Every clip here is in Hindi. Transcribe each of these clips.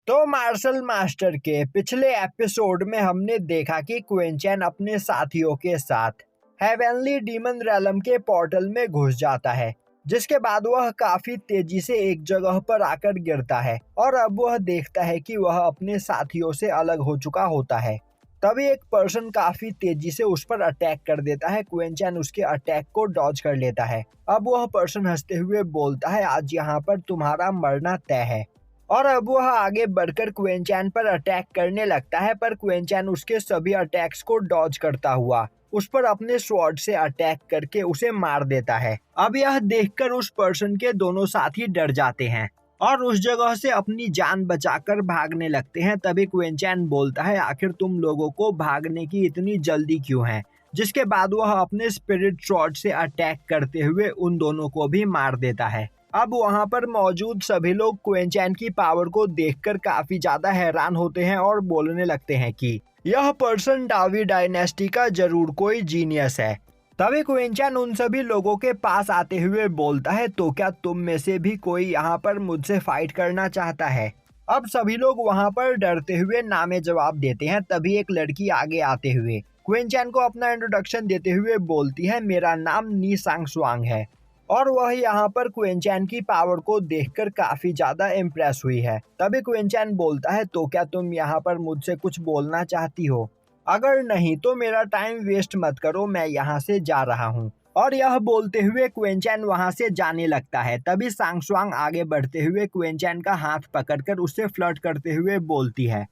तो मार्शल मास्टर के पिछले एपिसोड में हमने देखा कि क्विंचन अपने साथियों के साथ हेवनली डीमन रैलम के पोर्टल में घुस जाता है, जिसके बाद वह काफी तेजी से एक जगह पर आकर गिरता है और अब वह देखता है कि वह अपने साथियों से अलग हो चुका होता है। तभी एक पर्सन काफी तेजी से उस पर अटैक कर देता है। क्विंचन उसके अटैक को डॉज कर लेता है। अब वह पर्सन हंसते हुए बोलता है, आज यहाँ पर तुम्हारा मरना तय है। और अब वह आगे बढ़कर क्विंचन पर अटैक करने लगता है, पर क्विंचन उसके सभी अटैक्स को डॉज करता हुआ उस पर अपने स्वॉर्ड से अटैक करके उसे मार देता है। अब यह देखकर उस पर्सन के दोनों साथी डर जाते हैं और उस जगह से अपनी जान बचाकर भागने लगते हैं। तभी क्विंचन बोलता है, आखिर तुम लोगों को भागने की इतनी जल्दी क्यों है? जिसके बाद वह अपने स्पिरिट स्वॉर्ड से अटैक करते हुए उन दोनों को भी मार देता है। अब वहां पर मौजूद सभी लोग क्विंचन की पावर को देखकर काफी ज्यादा हैरान होते हैं और बोलने लगते हैं कि यह पर्सन डावी डायनेस्टी का जरूर कोई जीनियस है। तभी क्विंचन उन सभी लोगों के पास आते हुए बोलता है, तो क्या तुम में से भी कोई यहाँ पर मुझसे फाइट करना चाहता है? अब सभी लोग वहाँ पर डरते हुए ना में जवाब देते हैं। तभी एक लड़की आगे आते हुए क्विंचन को अपना इंट्रोडक्शन देते हुए बोलती है, मेरा नाम नी सांग स्वांग है। और वह यहाँ पर क्विंचन की पावर को देखकर काफी ज्यादा इम्प्रेस हुई है। तभी क्विंचन बोलता है, तो क्या तुम यहाँ पर मुझसे कुछ बोलना चाहती हो? अगर नहीं तो मेरा टाइम वेस्ट मत करो, मैं यहाँ से जा रहा हूँ। और यह बोलते हुए क्विंचन वहाँ से जाने लगता है। तभी सांगस्वांग आगे बढ़ते हुए क्विंचन का हाथ पकड़कर उससे फ्लर्ट करते हुए बोलती है।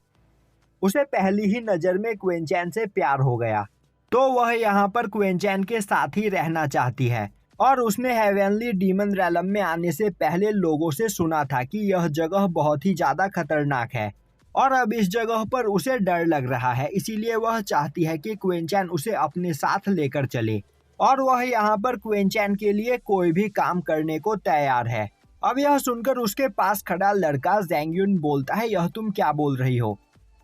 उसे पहली ही नजर में क्विंचन से प्यार हो गया, तो वह यहाँ पर क्विंचन के साथ ही रहना चाहती है। और उसने हेवनली डीमन रैलम में आने से पहले लोगों से सुना था कि यह जगह बहुत ही ज्यादा खतरनाक है और अब इस जगह पर उसे डर लग रहा है। इसीलिए वह चाहती है कि क्विंचन उसे अपने साथ लेकर चले और वह यहाँ पर क्विंचन के लिए कोई भी काम करने को तैयार है। अब यह सुनकर उसके पास खड़ा लड़का ज़ैंगयुन बोलता है, यह तुम क्या बोल रही हो?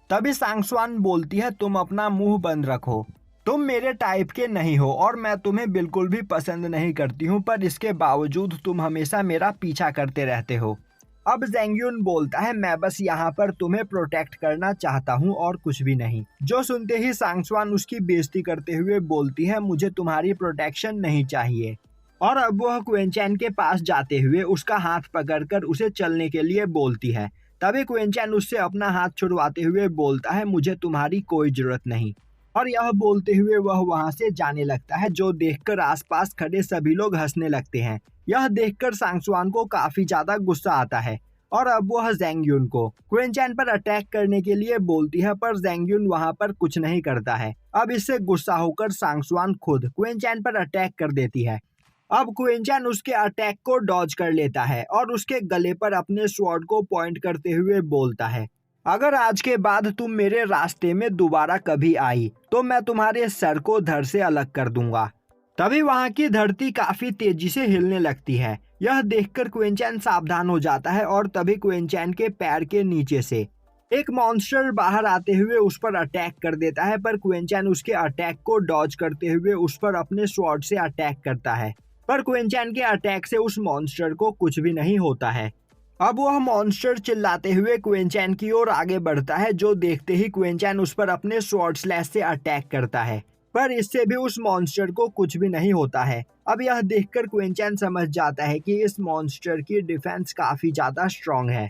तभी सांगस्वान बोलती है, तुम अपना मुंह बंद रखो, तुम मेरे टाइप के नहीं हो और मैं तुम्हें बिल्कुल भी पसंद नहीं करती हूँ, पर इसके बावजूद तुम हमेशा मेरा पीछा करते रहते हो। अब ज़ैंगयुन बोलता है, मैं बस यहाँ पर तुम्हें प्रोटेक्ट करना चाहता हूँ और कुछ भी नहीं। जो सुनते ही सांगस्वान उसकी बेइज्जती करते हुए बोलती है, मुझे तुम्हारी प्रोटेक्शन नहीं चाहिए। और अब वह क्विंचन के पास जाते हुए उसका हाथ पकड़कर उसे चलने के लिए बोलती है। तभी क्विंचन उससे अपना हाथ छुड़वाते हुए बोलता है, मुझे तुम्हारी कोई जरूरत नहीं। और यह बोलते हुए वह वहां से जाने लगता है, जो देखकर आसपास खड़े सभी लोग हंसने लगते हैं। यह देखकर सांगस्वान को काफी ज्यादा गुस्सा आता है और अब वह ज़ैंगयुन को क्विंचन पर अटैक करने के लिए बोलती है, पर ज़ैंगयुन वहां पर कुछ नहीं करता है। अब इससे गुस्सा होकर सांगस्वान खुद क्विंचन पर अटैक कर देती है। अब क्विंचन उसके अटैक को डॉज कर लेता है और उसके गले पर अपने स्वॉर्ड को पॉइंट करते हुए बोलता है, अगर आज के बाद तुम मेरे रास्ते में दोबारा कभी आई तो मैं तुम्हारे सर को धड़ से अलग कर दूंगा। तभी वहां की धरती काफी तेजी से हिलने लगती है। यह देखकर क्विंचन सावधान हो जाता है और तभी क्विंचन के पैर के नीचे से एक मॉन्स्टर बाहर आते हुए उस पर अटैक कर देता है, पर क्विंचन उसके अटैक को डॉज करते हुए उस पर अपने स्वॉर्ड से अटैक करता है, पर क्विंचन के अटैक से उस मॉन्स्टर को कुछ भी नहीं होता है। अब वह मॉन्स्टर चिल्लाते हुए क्विंचन की ओर आगे बढ़ता है, जो देखते ही क्विंचन उस पर अपने स्वॉर्ड स्लैश से अटैक करता है, पर इससे भी उस मॉन्स्टर को कुछ भी नहीं होता है। अब यह देखकर क्विंचन समझ जाता है कि इस मॉन्स्टर की डिफेंस काफी ज्यादा स्ट्रांग है।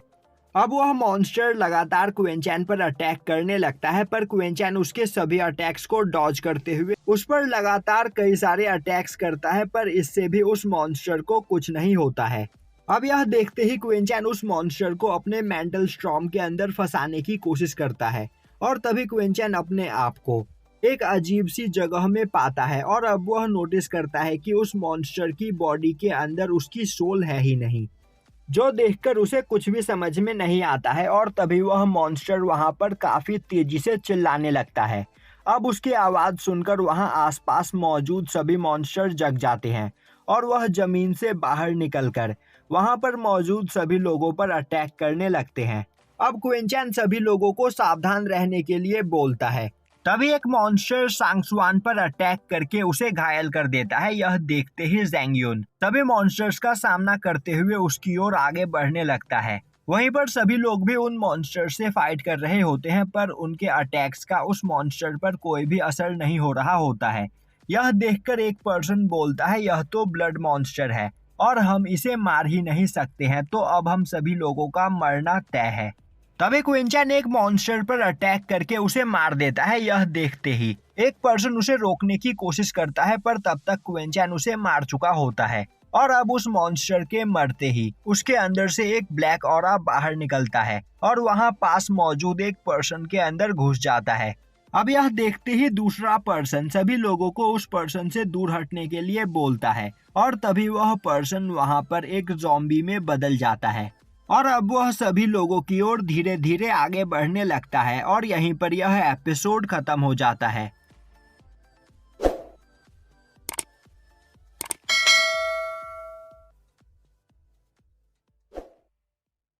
अब वह मॉन्स्टर लगातार क्विंचन पर अटैक करने लगता है, पर क्विंचन उसके सभी अटैक्स को डॉज करते हुए उस पर लगातार कई सारे अटैक्स करता है, पर इससे भी उस मॉन्स्टर को कुछ नहीं होता है। अब यह देखते ही क्विंचन उस मॉन्स्टर को अपने मेंटल स्टॉर्म के अंदर फंसाने की कोशिश करता है और तभी क्विंचन अपने आप को एक अजीब सी जगह में पाता है और अब वह नोटिस करता है कि उस मॉन्स्टर की बॉडी के अंदर उसकी सोल है ही नहीं, जो देखकर उसे कुछ भी समझ में नहीं आता है। और तभी वह मॉन्स्टर वहां पर काफी तेजी से चिल्लाने लगता है। अब उसकी आवाज सुनकर वहां आसपास मौजूद सभी मॉन्स्टर जग जाते हैं और वह जमीन से बाहर निकलकर वहां पर मौजूद सभी लोगों पर अटैक करने लगते हैं। अब क्विंचन सभी लोगों को सावधान रहने के लिए बोलता है। तभी एक मॉन्स्टर सांगस्वान पर अटैक करके उसे घायल कर देता है। यह देखते ही ज़ैंगयुन तभी मॉन्स्टर्स का सामना करते हुए उसकी ओर आगे बढ़ने लगता है वहीं पर सभी लोग भी उन मॉन्स्टर से फाइट कर रहे होते हैं, पर उनके अटैक्स का उस मॉन्स्टर पर कोई भी असर नहीं हो रहा होता है। यह देखकर एक पर्सन बोलता है, यह तो ब्लड मॉन्स्टर है और हम इसे मार ही नहीं सकते हैं, तो अब हम सभी लोगों का मरना तय है। तभी क्विंचन एक मॉन्स्टर पर अटैक करके उसे मार देता है। यह देखते ही एक पर्सन उसे रोकने की कोशिश करता है, पर तब तक क्विंचन उसे मार चुका होता है और अब उस मॉन्स्टर के मरते ही उसके अंदर से एक ब्लैक ऑरा बाहर निकलता है और वहां पास मौजूद एक पर्सन के अंदर घुस जाता है। अब यह देखते ही दूसरा पर्सन सभी लोगों को उस पर्सन से दूर हटने के लिए बोलता है और तभी वह पर्सन वहां पर एक ज़ॉम्बी में बदल जाता है और अब वह सभी लोगों की ओर धीरे धीरे आगे बढ़ने लगता है और यहीं पर यह एपिसोड खत्म हो जाता है।